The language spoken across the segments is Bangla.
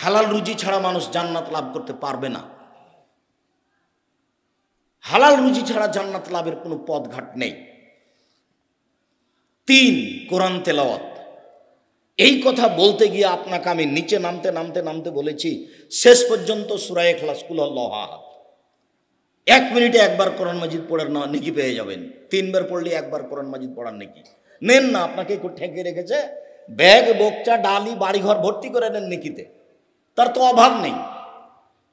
হালাল রুজি ছাড়া মানুষ জান্নাত লাভ করতে পারবে না। হালাল রুজি ছাড়া জান্নাত লাভের কোনো পথঘাট নেই। 3, কোরআন তেলাওয়াত। এই কথা বলতে গিয়ে আপনাকে আমি নিচে নামতে নামতে নামতে বলেছি শেষ পর্যন্ত সূরা ইখলাস কুল আল্লাহু আহাদ 1 মিনিটে একবার কোরআন মাজিদ পড়ার নেকি পেয়ে যাবেন। 3 বার পড়লে একবার কোরআন মাজিদ পড়ার নেকি নেন না। আপনাকে একটু ঠেকে রেখেছে, ব্যাগ বোকচা ডালি বাড়িঘর ভর্তি করে নেন নেকিতে, তার তো অভাব নেই।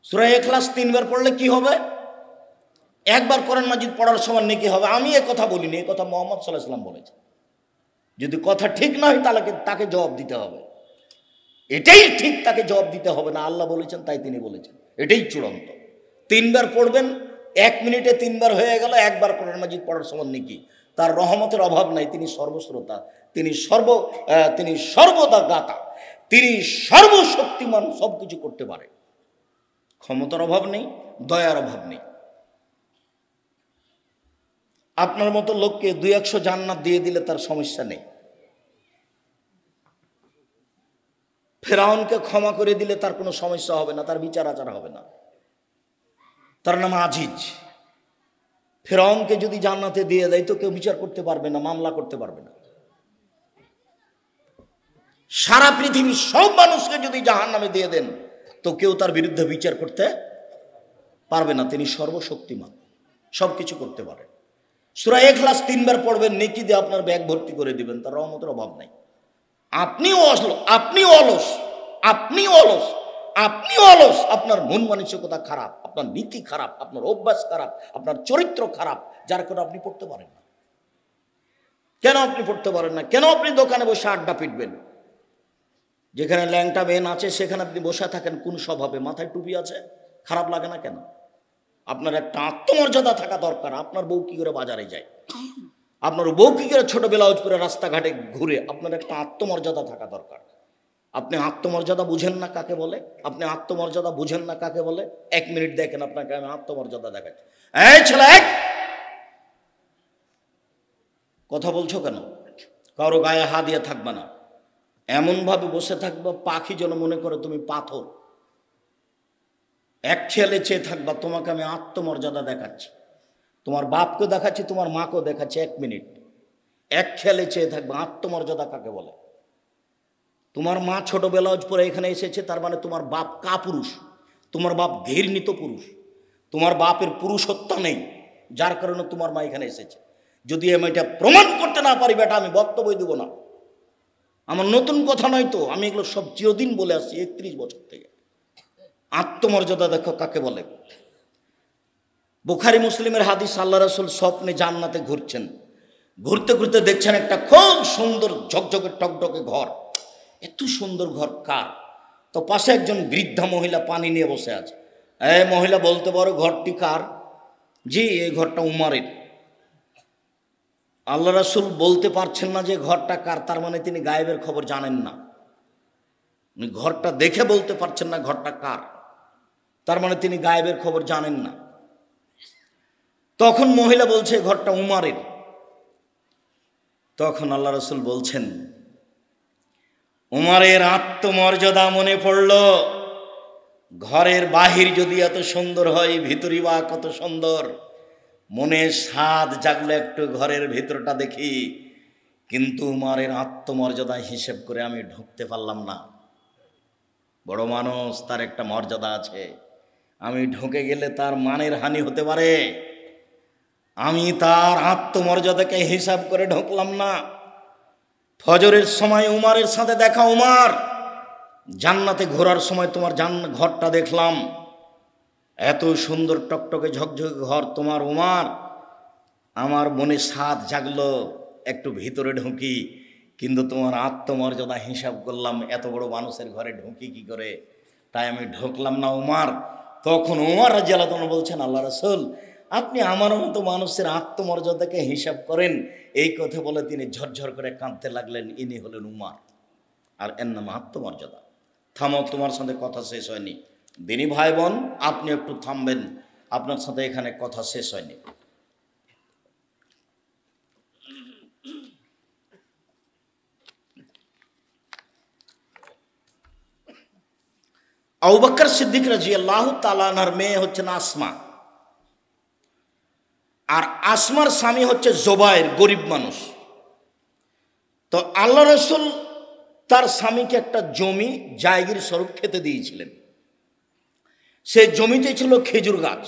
সূরা ইখলাস 3 বার পড়লে কি হবে? একবার কোরআন মাজিদ পড়ার সমান নেকি হবে। আমি এ কথা বলিনি, এ কথা মুহাম্মদ সাল্লাল্লাহু আলাইহি ওয়াসাল্লাম বলেছে। যদি কথা ঠিক না হয় তাহলে তাকে জবাব দিতে হবে। এটাই ঠিক, তাকে জবাব দিতে হবে না। আল্লাহ বলেছেন তাই তিনি বলেছেন, এটাই চূড়ান্ত। 3 বার পড়বেন, 1 মিনিটে 3 বার হয়ে গেল, একবার কোরআন মাজিদ পড়ার সমান নেকি। তার রহমতের অভাব নাই, তিনি সর্বশ্রোতা, তিনি সর্বদা দাতা, তিনি সর্বশক্তিমান, সবকিছু করতে পারে। ক্ষমতার অভাব নেই, দয়ার অভাব নেই। আপনার মতো লোককে 200 জান্নাত দিয়ে দিলে তার সমস্যা নেই। ফেরাউনকে ক্ষমা করে দিলে তার কোনো সমস্যা হবে না, তার বিচার আচার হবে না। তার নাম আজিজ। ফেরাউনকে যদি জান্নাতে দিয়ে দেয় তো কেউ বিচার করতে পারবে না, মামলা করতে পারবে না। সারা পৃথিবীর সব মানুষকে যদি জাহান্নামে দিয়ে দেন তো কেউ তার বিরুদ্ধে বিচার করতে পারবে না। তিনি সর্বশক্তিমান, সবকিছু করতে পারেন। সূরা ইখলাস 3 বার পড়বেন, নেকি দিয়ে আপনার ব্যাগ ভর্তি করে দিবেন, তার রহমতের অভাব নাই। আপনিও অলস, আপনার মন মানসিকতা খারাপ, আপনার নীতি খারাপ, আপনার অভ্যাস খারাপ, আপনার চরিত্র খারাপ, যার কারণে আপনি পড়তে পারেন না। কেন আপনি পড়তে পারেন না? কেন আপনি দোকানে বসে আড্ডা পিটবেন? যেখানে ল্যাংটা বেন আছে সেখানে আপনি বসে থাকেন কোন স্বভাবে? মাথায় টুপি আছে, খারাপ লাগে না কেন? আপনার একটা আত্মমর্যাদা থাকা দরকার। আপনার বউ কি করে বাজারে যায়, আপনার বউ কি করে ছোট ব্লাউজ পরে রাস্তাঘাটে ঘুরে, আপনার একটা আত্মমর্যাদা থাকা দরকার। আপনি আত্মমর্যাদা বুঝেন না কাকে বলে? আপনি আত্মমর্যাদা বুঝেন না কাকে বলে? 1 মিনিট দেখেন, আপনাকে আমি আত্মমর্যাদা দেখাচ্ছি। এই ছেলে, কথা বলছো কেন? কারো গায়ে হাত দিয়ে থাকবে না, এমনভাবে বসে থাকবা পাখি যেন মনে করে তুমি পাথর। এক ছেলে চেয়ে থাকবা, তোমাকে আমি আত্মমর্যাদা দেখাচ্ছি, তোমার বাপকে দেখাচ্ছি, তোমার মাকেও দেখাচ্ছি। 1 মিনিট এক খেয়ালে চেয়ে থাকবে। আত্মমর্যাদা কাকে বলে? তোমার মা ছোট ব্লাউজ পরে এখানে এসেছে, তার মানে তোমার বাপ কাপুরুষ, তোমার বাপ ঘৃণিত পুরুষ, তোমার বাপের পুরুষত্ব নেই, যার কারণে তোমার মা এখানে এসেছে। যদি আমি এটা প্রমাণ করতে না পারি বেটা, আমি বক্তব্য দেব না। আমার নতুন কথা নয় তো, আমি এগুলো সব চিরদিন বলে আসছি 31 বছর থেকে। আত্মমর্যাদা দেখো কাকে বলে। বুখারী মুসলিমের হাদিস, আল্লাহ রাসূল স্বপ্নে জান্নাতে ঘুরছেন, ঘুরতে ঘুরতে দেখছেন একটা খুব সুন্দর ঝকঝকে টকটকে ঘর। এত সুন্দর ঘর কার? তো পাশে একজন বৃদ্ধা মহিলা পানি নিয়ে বসে আছে। মহিলা বলতে পারো ঘরটি কার? জি, এই ঘরটা উমারের। আল্লাহ রাসূল বলতে পারছেন না যে ঘরটা কার, তার মানে তিনি গায়েবের খবর জানেন না। উনি ঘরটা দেখে বলতে পারছেন না ঘরটা কার, তার মানে তিনি গায়েবের খবর জানেন না। তখন মহিলা বলছে ঘরটা উমারের। তখন আল্লাহ রাসূল বলছেন, উমারের আত্মমর্যাদা মনে পড়ল। ঘরের বাহির যদি এত সুন্দর হয়, ভিতরই বা কত সুন্দর। মনে স্বাদ জাগলো একটু ঘরের ভিতরটা দেখি, কিন্তু উমারের আত্মমর্যাদা হিসেব করে আমি ঢুকতে পারলাম না। বড় মানুষ, তার একটা মর্যাদা আছে, আমি ঢুকে গেলে তার মানের হানি হতে পারে। আমি তার আত্মমর্যাদাকে হিসাব করে ঢুকলাম না। ফজরের সময় উমারের সাথে দেখা। উমার, জান্নাতে ঘোরার সময় তোমার ঘরটা দেখলাম, এত সুন্দর টকটকে ঝকঝকে ঘর তোমার উমার। আমার মনে স্বাদ জাগলো একটু ভিতরে ঢুকি, কিন্তু তোমার আত্মমর্যাদা হিসাব করলাম, এত বড় মানুষের ঘরে ঢুকি কি করে, তাই আমি ঢুকলাম না উমার। তখন উমার রাদিয়াল্লাহু আনহু বলছেন, আল্লাহ রাসূল আপনি আমার মতো মানুষের আত্মমর্যাদাকে হিসাব করেন। এই কথা বলে তিনি ঝরঝর করে কাঁদতে লাগলেন। ইনি হলেন উমার, আর এর নাম আত্মমর্যাদা। থামো, তোমার সাথে কথা শেষ হয়নি। দিনী ভাই বোন, আপনি একটু থামবেন, আপনার সাথে এখানে কথা শেষ হয়নি। আবু বকর সিদ্দিক রাদিয়াল্লাহু তাআলা আনহার মেয়ে হচ্ছেন আসমা, আর আসমার স্বামী হচ্ছে জুবায়ের, গরিব মানুষ। তো আল্লাহ রাসূল তার স্বামীকে একটা জমি জায়গির স্বরূপ খেতে দিয়েছিলেন। সেই জমিতে ছিল খেজুর গাছ।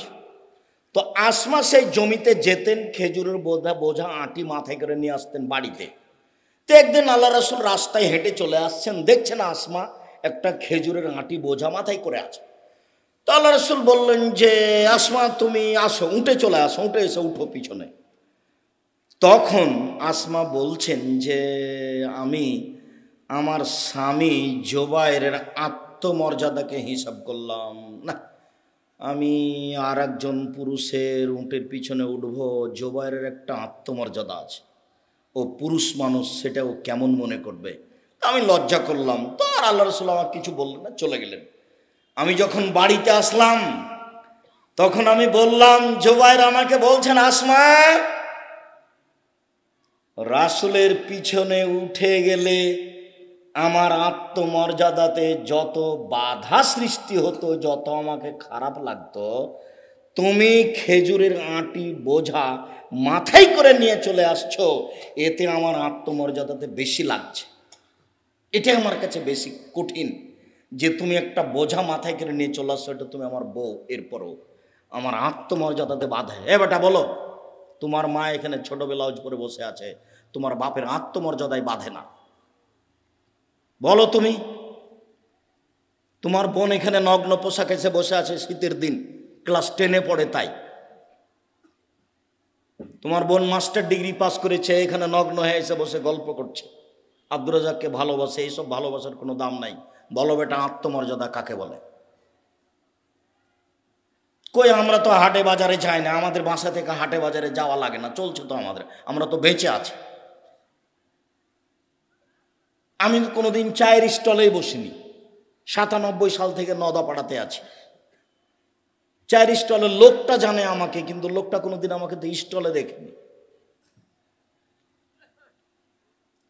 তো আসমা সেই জমিতে যেতেন, খেজুরের বোঝা আঁটি মাথায় করে নিয়ে আসতেন বাড়িতে। তো একদিন আল্লাহ রাসূল রাস্তায় হেঁটে চলে আসছেন, দেখছেন আসমা একটা খেজুরের আঁটি বোঝা মাথায় করে আছে। তো আল্লাহ রাসূল বললেন যে, আসমা তুমি আসো, উঠে চলে আসো, উঠে এসে উঠো পিছনে। তখন আসমা বলছেন যে, আমি আমার স্বামী জুবায়েরের আত্মমর্যাদাকে হিসাব করলাম না, আমি আর একজন পুরুষের উটের পিছনে উঠবো, জুবায়েরের একটা আত্মমর্যাদা আছে, ও পুরুষ মানুষ, সেটা ও কেমন মনে করবে। আমি লজ্জা করলাম। তো আর আল্লাহ রাসূল আমাকে কিছু বললেন না, চলে গেলেন। আমি যখন বাড়িতে আসলাম তখন আমি বললাম, জুবায়ের আমাকে বলছেন, আসমা রাসূলের পিছনে উঠে গেলে আমার আত্মমর্যাদাতে যত বাধা সৃষ্টি হতো, যত আমাকে খারাপ লাগতো, তুমি খেজুরের আঁটি বোঝা মাথায় করে নিয়ে চলে আসছো, এতে আমার আত্মমর্যাদাতে বেশি লাগছে। এটা আমার কাছে বেশি কঠিন যে তুমি একটা বোঝা মাথায় করে নিয়ে চলে আসছো, এটা তুমি আমার বউ, এরপরও আমার আত্মমর্যাদাতে বাধা। বেটা বলো, তোমার মা এখানে ছোট ব্লাউজ পরে বসে আছে, তোমার বাপের আত্মমর্যাদায় বাধে না? বলো তুমি। তোমার বোন এখানে নগ্ন পোশাক এসে বসে আছে, শীতের দিন, ক্লাস 10-এ পড়ে, তাই তোমার বোন মাস্টার ডিগ্রি পাস করেছে, এখানে নগ্ন হয়ে এসে বসে গল্প করছে, আব্দুর রাজ্জাককে ভালোবাসে। এইসব ভালোবাসার কোনো দাম নাই। বলো বেটা, আত্মমর্যাদা কাকে বলে? কই, আমরা তো হাটে বাজারে যাই না, আমাদের বাসা থেকে হাটে বাজারে যাওয়া লাগে না, চলছে তো আমাদের, আমরা তো বেঁচে আছি। আমি কোনোদিন চায়ের স্টলেই বসিনি, 97 সাল থেকে নদাপাড়াতে আছি। চায়ের স্টলের লোকটা জানে আমাকে, কিন্তু লোকটা কোনোদিন আমাকে তো স্টলে দেখেনি।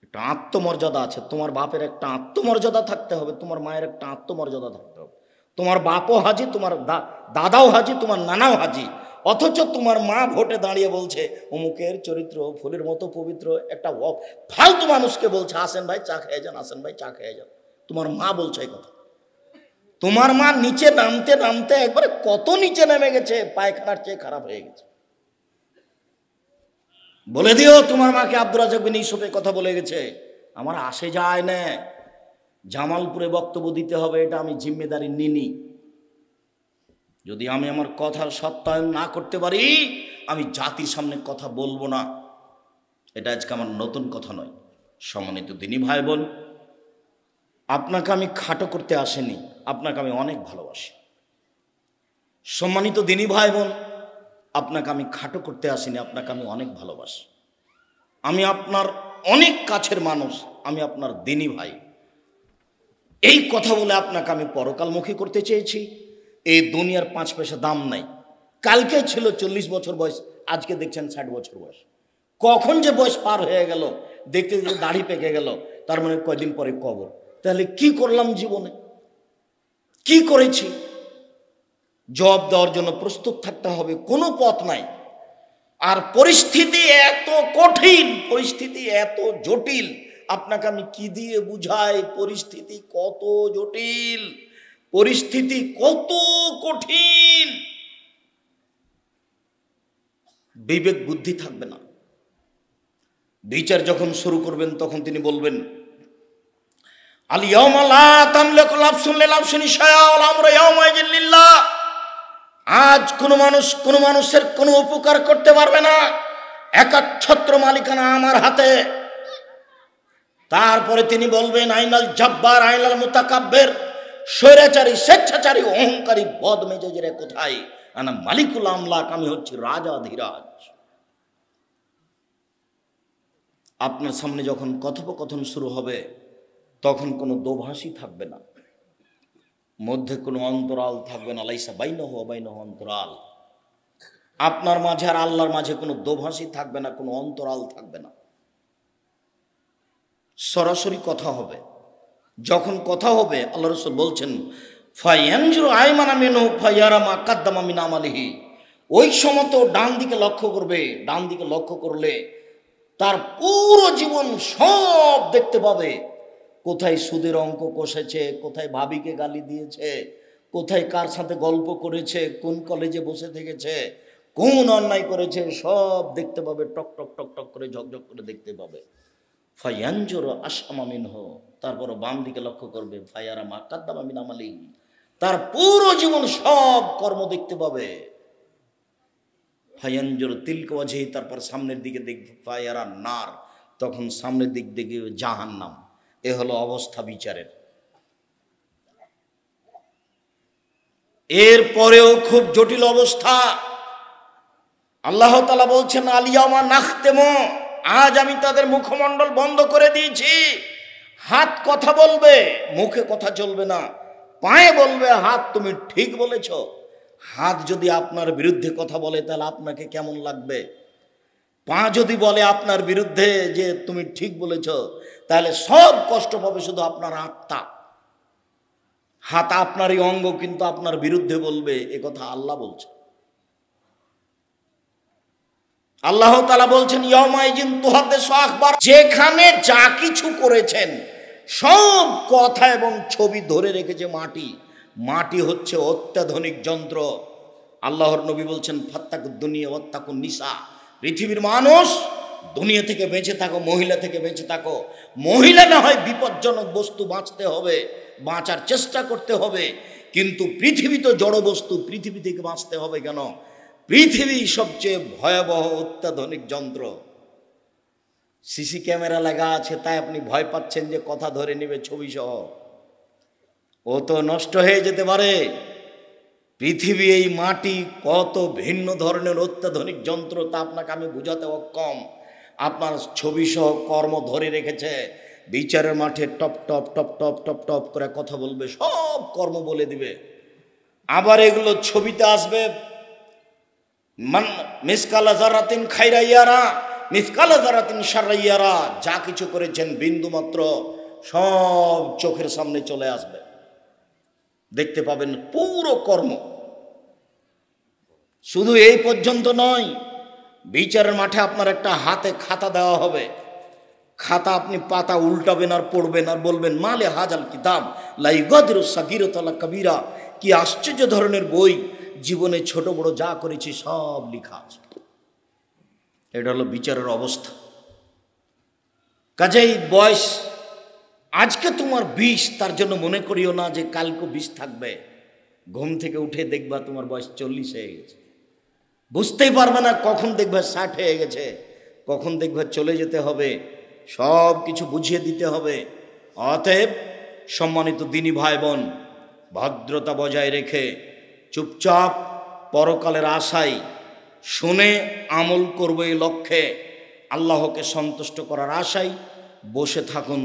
একটা আত্মমর্যাদা আছে। তোমার বাপের একটা আত্মমর্যাদা থাকতে হবে, তোমার মায়ের একটা আত্মমর্যাদা থাকতে হবে। তোমার বাপও হাজি, তোমার দাদাও হাজি, তোমার নানাও হাজি, অথচ তোমার মা ভোটে দাঁড়িয়ে বলছে অমুকের চরিত্র ফুলের মতো পবিত্র। একটা ফালতু মানুষকে বলছে, আসেন ভাই চা খেয়ে যান, আসেন ভাই চা খেয়ে যান। তোমার মা বলছে এই কথা। তোমার মা নিচে নামতে নামতে একবারে কত নিচে নেমে গেছে, পায়খানার চেয়ে খারাপ হয়ে গেছে। বলে দিও তোমার মাকে আব্দুর রাজ্জাক বিন ইউসুফের কথা বলে গেছে। আমার আসে যায় না, জামালপুরে বক্তব্য দিতে হবে, এটা আমি জিম্মেদারি নিনি। যদি আমি আমার কথার সত্যায়ন না করতে পারি, আমি জাতির সামনে কথা বলবো না। এটা আজকে আমার নতুন কথা নয়। সম্মানিত দিনী ভাই বোন, আপনাকে আমি খাটো করতে আসেনি, আপনাকে আমি অনেক ভালোবাসি। সম্মানিত দিনী ভাই বোন, আপনাকে আমি খাটো করতে আসিনি, আপনাকে আমি অনেক ভালোবাসি। আমি আপনার অনেক কাছের মানুষ, আমি আপনার দিনী ভাই। এই কথা বলে আপনাকে আমি পরকালমুখী করতে চেয়েছি। এই দুনিয়ার 5 পয়সা দাম নাই। কালকে ছিল 40 বছর বয়স, আজকে দেখছেন 60 বছর বয়স। কখন যে বয়স পার হয়ে গেল, দেখতে দেখতে দাড়ি পেকে গেল, তার মানে কয়দিন পরে কবর। তাহলে কি করলাম জীবনে, কি করেছি? জবাব দেওয়ার জন্য প্রস্তুত থাকতে হবে, কোনো পথ নাই। আর পরিস্থিতি এত কঠিন, পরিস্থিতি এত জটিল, আপনাকে আমি কি দিয়ে বুঝাই? পরিস্থিতি কত জটিল, পরিস্থিতি কত কঠিন, বিবেক বুদ্ধি থাকবে না। বিচার যখন শুরু করবেন তখন তিনি বলবেন, আল ইয়াউমা লা তামলিকু নাফসুন লিনাফসিন শাইআন ওয়াল আমরু ইয়াউমাইযিন লিল্লাহ। আজ কোনো মানুষ কোনো মানুষের কোনো উপকার করতে পারবে না, একাচ্ছত্র মালিকানা আমার হাতে। তারপরে তিনি বলবেন, আইনাল জাব্বার আইনাল মুতাকাব্বির, স্বৈরাচারী, স্বেচ্ছাচারী, অহংকারী, বদমেজাজেরা কোথায়? আনা মালিকুল আমলাক, আমি হচ্ছি রাজাধিরাজ। আপনার সামনে যখন কথোপকথন শুরু হবে তখন কোনো দোভাষী থাকবে না, মধ্যে কোনো অন্তরাল থাকবে না। লাইসা বাইনাহু ওয়া বাইনাহু অন্তরাল। আপনার মাঝে আর আল্লাহর মাঝে কোনো দোভাষী থাকবে না, কোনো অন্তরাল থাকবে না। সরাসরি কথা হবে। যখন কথা হবে, আল্লাহ রাসূল বলছেন, ফায়ানজুরু আয়মানা মিনহু ফায়ারা মা কাদ্দামা মিন আমালিহি। ওই সময় তো ডান দিকে লক্ষ্য করবে, ডান দিকে লক্ষ্য করলে তার পুরো জীবন সব দেখতে পাবে। কোথায় সুদের অঙ্ক কষেছে, কোথায় ভাবিকে গালি দিয়েছে, কোথায় কার সাথে গল্প করেছে, কোন কলেজে বসে থেকেছে, কোন অন্যায় করেছে, সব দেখতে পাবে। টক টক টক টক করে ঝকঝক করে দেখতে পাবে। ফায়ানজুরু আশআমা মিনহু, তারপর বাম দিকে লক্ষ্য করবে, ফায়ারা মা কাদ্দামা মিন আমালিহি, তার পুরো জীবন সব কর্ম দেখতে পাবে। ফায়ানজুরু তিলকা ওয়াজহি, তারপর সামনের দিকে দেখবে ফায়ারা নার, তখন সামনের দিক দেখবে জাহান্নাম। এ হলো অবস্থা বিচারের। এরপরেও খুব জটিল অবস্থা। আল্লাহ তাআলা বলছেন আলিয়ামা নাখতেমু, আজ আমি তাদের মুখমণ্ডল বন্ধ করে দিয়েছি। হাত কথা বলবে, মুখে কথা চলবে না। পায়ে বলবে, হাত তুমি ঠিক বলেছ। হাত যদি আপনার বিরুদ্ধে কথা বলে তাহলে আপনাকে কেমন লাগবে? পা যদি বলে আপনার বিরুদ্ধে যে তুমি ঠিক বলেছ, তাহলে সব কষ্ট পাবে শুধু আপনার আত্মা। হাত আপনারই অঙ্গ, কিন্তু আপনার বিরুদ্ধে বলবে, এ কথা আল্লাহ বলছে। আল্লাহ তাআলা বলছেন ইয়াউমাইজিন তুহাদ্দিসু আখবার, যেখানে যা কিছু করেছেন সব কথা এবং ছবি ধরে রেখেছে মাটি। মাটি হচ্ছে অত্যাধুনিক যন্ত্র। আল্লাহর নবী বলছেন ফাত্তাকুদ দুনিয়া ওয়াত্তাকুন নিসা, পৃথিবীর মানুষ দুনিয়া থেকে বেঁচে থাকো, মহিলা থেকে বেঁচে থাকো। মহিলা না হয় বিপজ্জনক বস্তু, বাঁচতে হবে, বাঁচার চেষ্টা করতে হবে, কিন্তু পৃথিবী তো জড় বস্তু, পৃথিবী থেকে বাঁচতে হবে কেন? পৃথিবী সবচেয়ে ভয়াবহ অত্যাধুনিক যন্ত্র। সিসি ক্যামেরা লাগা আছে, তাই আপনি ভয় পাচ্ছেন যে কথা ধরে নেবে ছবি সহ। ও তো নষ্ট হয়ে যেতে পারে। পৃথিবী, এই মাটি কত ভিন্ন ধরনের অত্যাধুনিক যন্ত্র তা আপনাকে আমি বুঝাতে অক্ষম। আপনার ছবি সহ কর্ম ধরে রেখেছে। বিচারের মাঠে top top top top top top করে কথা বলবে, সব কর্ম বলে দিবে। আবার এগুলো ছবিতে আসবে, মান মিসকালা যারাতিন খাইরা ইয়ারা মিসকালা যারাতিন শাররা ইয়ারা, যা কিছু করেছেন বিন্দু মাত্র সব চোখের সামনে চলে আসবে, দেখতে পাবেন পুরো কর্ম। শুধু এই পর্যন্ত নয়, বিচারের মাঠে আপনার একটা হাতে খাতা দেওয়া হবে। খাতা আপনি পাতা উল্টাবেন আর পড়বেন আর বলবেন মালে হাজাল কিতাব লা ইগাদিরু সাগীরাতান ওয়ালা কাবীরা, কি আশ্চর্য ধরনের বই, জীবনে ছোট বড় যা করেছি সব লেখা আছে। এটা হলো বিচারের অবস্থা। কাজেই বয়স আজকে তোমার 20, তার জন্য মনে করিও না যে কালকে 20 থাকবে। ঘুম থেকে উঠে দেখবা তোমার বয়স 40 হয়ে গেছে। বুঝতেই পারবে না কখন দেখবা 60 হয়ে গেছে, কখন দেখবা চলে যেতে হবে। সব কিছু বুঝিয়ে দিতে হবে। অতএব সম্মানিত দিনী ভাই বোন, ভদ্রতা বজায় রেখে চুপচাপ পরকালের আশায় শুনে আমল করব এই লক্ষ্যে, আল্লাহকে সন্তুষ্ট করার আশায় বসে থাকুন।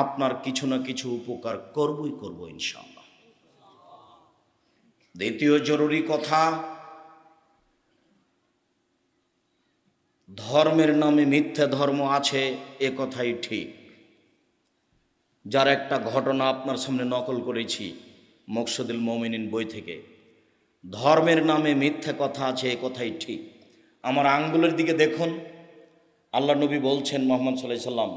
আপনার কিছু না কিছু উপকার করবই করব ইনশাআল্লাহ। দ্বিতীয় জরুরি কথা, ধর্মের নামে মিথ্যা ধর্ম আছে, এ কথাই ঠিক। যার একটা ঘটনা আপনার সামনে নকল করেছি মকসুদুল মুমিনিন বই থেকে। ধর্মের নামে মিথ্যা কথা আছে, এ কথাই ঠিক। আমার আঙ্গুলের দিকে দেখুন, আল্লাহ নবী বলছেন মুহাম্মদ সাল্লাল্লাহু আলাইহি সাল্লাম,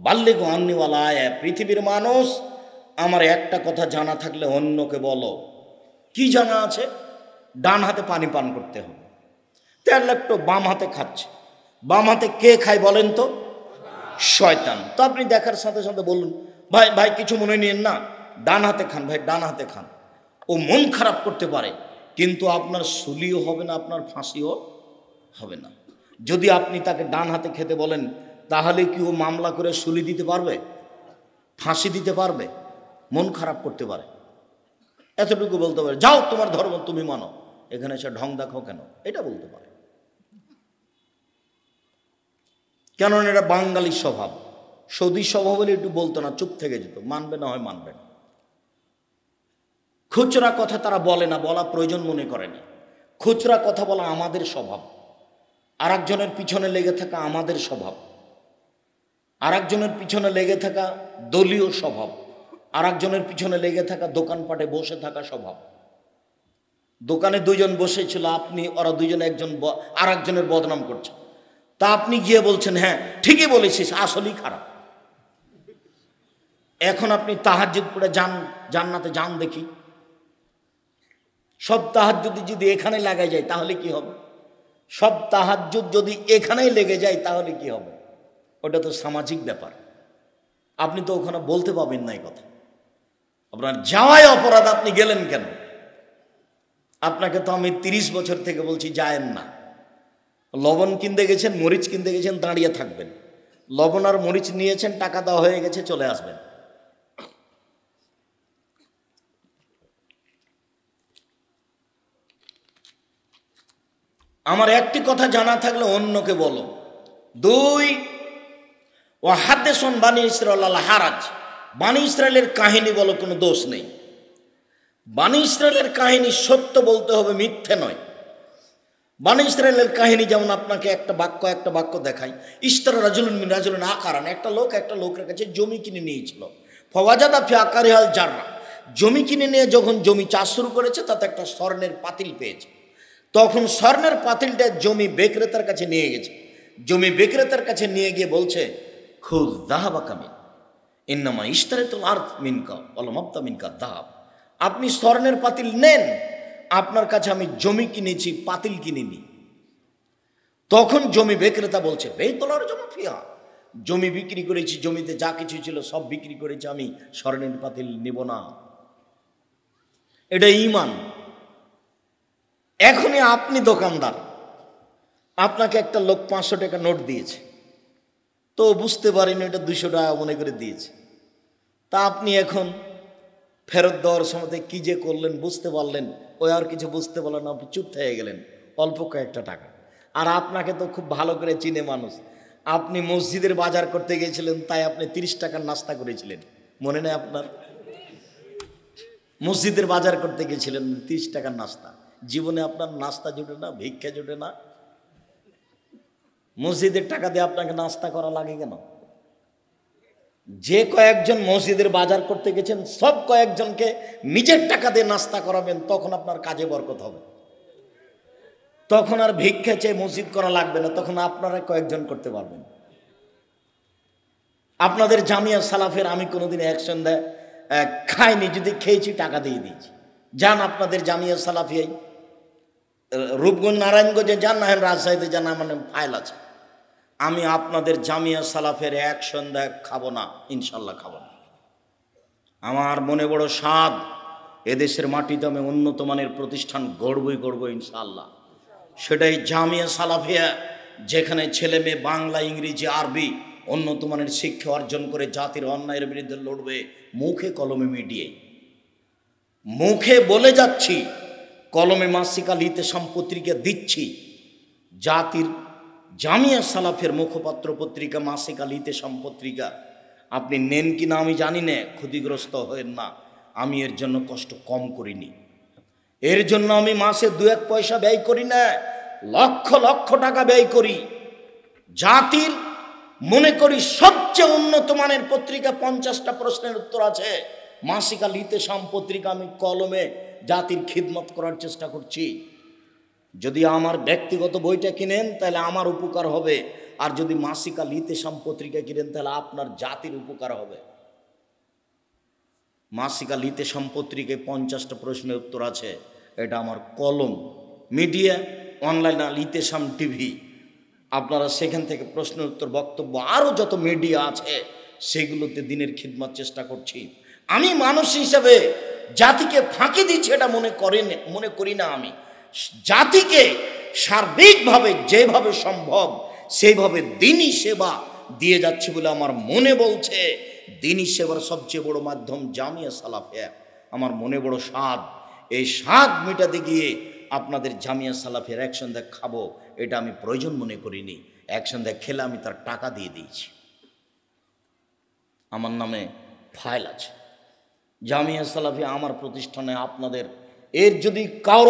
বাল্লিগু আন্নি ওয়ালা আয়া, পৃথিবীর মানুষ আমার একটা কথা জানা থাকলে অন্যকে বলো। কি জানা আছে? ডান হাতে পানি পান করতে হবে। তেল একটু বাম হাতে খাচ্ছে। বাম হাতে কে খায় বলেন তো? শয়তান। তো আপনি দেখার সাথে সাথে বলুন, ভাই ভাই কিছু মনে নিয়েন না, ডান হাতে খান, ভাই ডান হাতে খান। ও মন খারাপ করতে পারে, কিন্তু আপনার সুলিও হবে না, আপনার ফাঁসিও হবে না। যদি আপনি তাকে ডান হাতে খেতে বলেন, তাহলে কি ও মামলা করে সুলি দিতে পারবে? ফাঁসি দিতে পারবে? মন খারাপ করতে পারে। এতটুকু বলতে পারে, যাও তোমার ধর্ম তুমি মানো, এখানে এসে ঢং দেখাও কেন, এটা বলতে পারে। কেননা এটা বাঙালির স্বভাব। সৌদি স্বভাব হলে একটু বলতো না, চুপ থেকে যেত, মানবে না হয় মানবে না। খুচরা কথা তারা বলে না, বলা প্রয়োজন মনে করে না। খুচরা কথা বলা আমাদের স্বভাব। আর একজনের পিছনে লেগে থাকা আমাদের স্বভাব। আর একজনের পিছনে লেগে থাকা দলীয় স্বভাব। আর একজনের পিছনে লেগে থাকা, দোকানপাটে বসে থাকা স্বভাব। দোকানে দুইজন বসেছিল, আপনি ওরা দুইজন একজন আর একজনের বদনাম করছে, তা আপনি গিয়ে বলছেন হ্যাঁ ঠিকই বলেছিস, আসলেই খারাপ। এখন আপনি তাহাজ্জুদ পড়ে যান, জান্নাতে যান দেখি। সব তাহাজ্জুদ যদি এখানে লাগাই যায় তাহলে কি হবে? সব তাহাজ্জুদ যদি এখানেই লেগে যায় তাহলে কি হবে? ওটা তো সামাজিক ব্যাপার। আপনি তো ওখানে বলতে পাবেন না এই কথা। আপনার যাওয়ায় অপরাধ, আপনি গেলেন কেন? আপনাকে তো আমি 30 বছর থেকে বলছি যায়েন না। লবণ কিনতে গেছেন, মরিচ কিনতে গেছেন, দাঁড়িয়ে থাকবেন। লবণ আর মরিচ নিয়েছেন, টাকা দেওয়া হয়ে গেছে, চলে আসবেন। আমার একটি কথা জানা থাকলে অন্যকে বলো। 2, ও হাদেসন বানি ইসরাইল হারাজ, বানি ইসরায়েলের কাহিনী বলো, কোনো দোষ নেই। বানি ইসরায়েলের কাহিনী সত্য বলতে হবে, মিথ্যে নয়। বানি ইসরায়েলের কাহিনী যেমন আপনাকে একটা বাক্য দেখাই। ইস্তারা রাজুলুন আকারান, একটা লোকের কাছে জমি কিনে নিয়েছিল। ফওয়াজাদা ফি আকারিহাল জাররা, জমি কিনে নিয়ে যখন জমি চাষ শুরু করেছে তাতে একটা স্বর্ণের পাতিল পেয়েছে। তখন স্বর্ণের পাতিলটা জমি বিক্রেতার কাছে নিয়ে গেছে। জমি বিক্রেতার কাছে নিয়ে গিয়ে বলছে, খুদ দাহাবা কামিন ইন্নামা ইশতারাতুল আরদ মিনকা ওয়ালামাবতা মিনকা দাহাব। আপনি স্বর্ণের পাতিল নেন, আপনার কাছে আমি জমি কিনেছি, পাতিল কিনিনি। তখন জমি বিক্রেতা বলছে, বেতলার জমা ফিয়া, জমি বিক্রি করেছি, জমিতে যা কিছু ছিল সব বিক্রি করেছি, আমি স্বর্ণের পাতিল নিব না। এটা ঈমান। এখনই আপনি দোকানদার, আপনাকে একটা লোক 500 টাকা নোট দিয়েছে, তো বুঝতে পারেনি এটা 200 টাকা মনে করে দিয়েছে। তা আপনি এখন ফেরত দেওয়ার সময় কি যে করলেন বুঝতে পারলেন, ওই আর কিছু বুঝতে পারলেন না, আপনি চুপ থেকে গেলেন, অল্প কয়েকটা টাকা। আর আপনাকে তো খুব ভালো করে চিনে মানুষ, আপনি মসজিদের বাজার করতে গিয়েছিলেন, তাই আপনি 30 টাকার নাস্তা করেছিলেন, মনে নেই আপনার? মসজিদের বাজার করতে গিয়েছিলেন, 30 টাকার নাস্তা। জীবনে আপনার নাস্তা জুটে না, ভিক্ষা জুটে না, মসজিদের টাকা দিয়ে আপনাকে নাস্তা করা লাগে কেন? যে কয়েকজন মসজিদের বাজার করতে গেছেন সব কয়েকজনকে নিজের টাকা দিয়ে নাস্তা করাবেন, তখন আপনার কাজে বরকত হবে। তখন আর ভিক্ষা চেয়ে মসজিদ করা লাগবে না, তখন আপনারা কয়েকজন করতে পারবেন। আপনাদের জামিয়া সালাফের আমি কোনোদিন অ্যাকশন খাইনি, যদি খেয়েছি টাকা দিয়ে দিয়েছি। যান আপনাদের জামিয়া সালাফিয়াই, রূপগঞ্জ নারায়ণগঞ্জে যান, না রাজশাহীতে যান, আমার ফাইল আছে। আমি আপনাদের জামিয়া সালাফের এক সন্ধ্যা খাবো না, ইনশাল্লাহ খাবো না। আমার মনে বড় স্বাদ, এদেশের মাটিতে আমি উন্নত মানের প্রতিষ্ঠান গড়বই ইনশাল্লাহ। সেটাই জামিয়া সালাফিয়া, যেখানে ছেলে মেয়ে বাংলা, ইংরেজি, আরবি উন্নত মানের শিক্ষা অর্জন করে জাতির অন্যায়ের বিরুদ্ধে লড়বে, মুখে কলমে মিডিয়ে। মুখে বলে যাচ্ছি, কলমে মাসিক আল ইতেসাম পত্রিকা দিচ্ছি। জাতির জামিয়া সালাফের মুখপাত্র পত্রিকা মাসিক আল ইতেসাম পত্রিকা, আপনি নেন কি না আমি জানি না, ক্ষতিগ্রস্ত হয়েন না। আমি এর জন্য কষ্ট কম করিনি, এর জন্য আমি মাসে 2-1 পয়সা ব্যয় করি না, লক্ষ লক্ষ টাকা ব্যয় করি। জাতির মনে করি সবচেয়ে উন্নত মানের পত্রিকা, 50টা প্রশ্নের উত্তর আছে মাসিক আল ইতেসাম পত্রিকা। আমি কলমে জাতির খিদমত করার চেষ্টা করছি। যদি আমার ব্যক্তিগত বইটা কিনেন তাহলে আমার উপকার হবে, আর যদি মাসিক আল ইতেসাম পত্রিকা কিনেন তাহলে আপনার জাতির উপকার হবে। মাসিক আল ইতেসাম পত্রিকায় 50টা প্রশ্নের উত্তর আছে, এটা আমার কলম। মিডিয়া অনলাইন আল ইতেসাম টিভি, আপনারা সেখান থেকে প্রশ্নের উত্তর, বক্তব্য, আরও যত মিডিয়া আছে সেগুলোতে দিনের খিদমত চেষ্টা করছি। আমি মানুষ হিসাবে জাতিকে ফাঁকি দিচ্ছি এটা মনে করি না। আমি জাতিকে সার্বিকভাবে যেভাবে সম্ভব সেইভাবে দিনই সেবা দিয়ে যাচ্ছি বলে আমার মনে বলছে। দিনই সেবার সবচেয়ে বড় মাধ্যম জামিয়া সালাফিয়া। আমার মনে বড় স্বাদ, এই স্বাদ মেটাতে গিয়ে আপনাদের জামিয়া সালাফিয়ার এক সন্ধ্যা খাবো, এটা আমি প্রয়োজন মনে করিনি। এক সন্ধ্যা খেলে আমি তার টাকা দিয়ে দিয়েছি, আমার নামে ফাইল আছে। জামিয়া সালাফিয়া আমার প্রতিষ্ঠানে, আপনাদের এর যদি কারো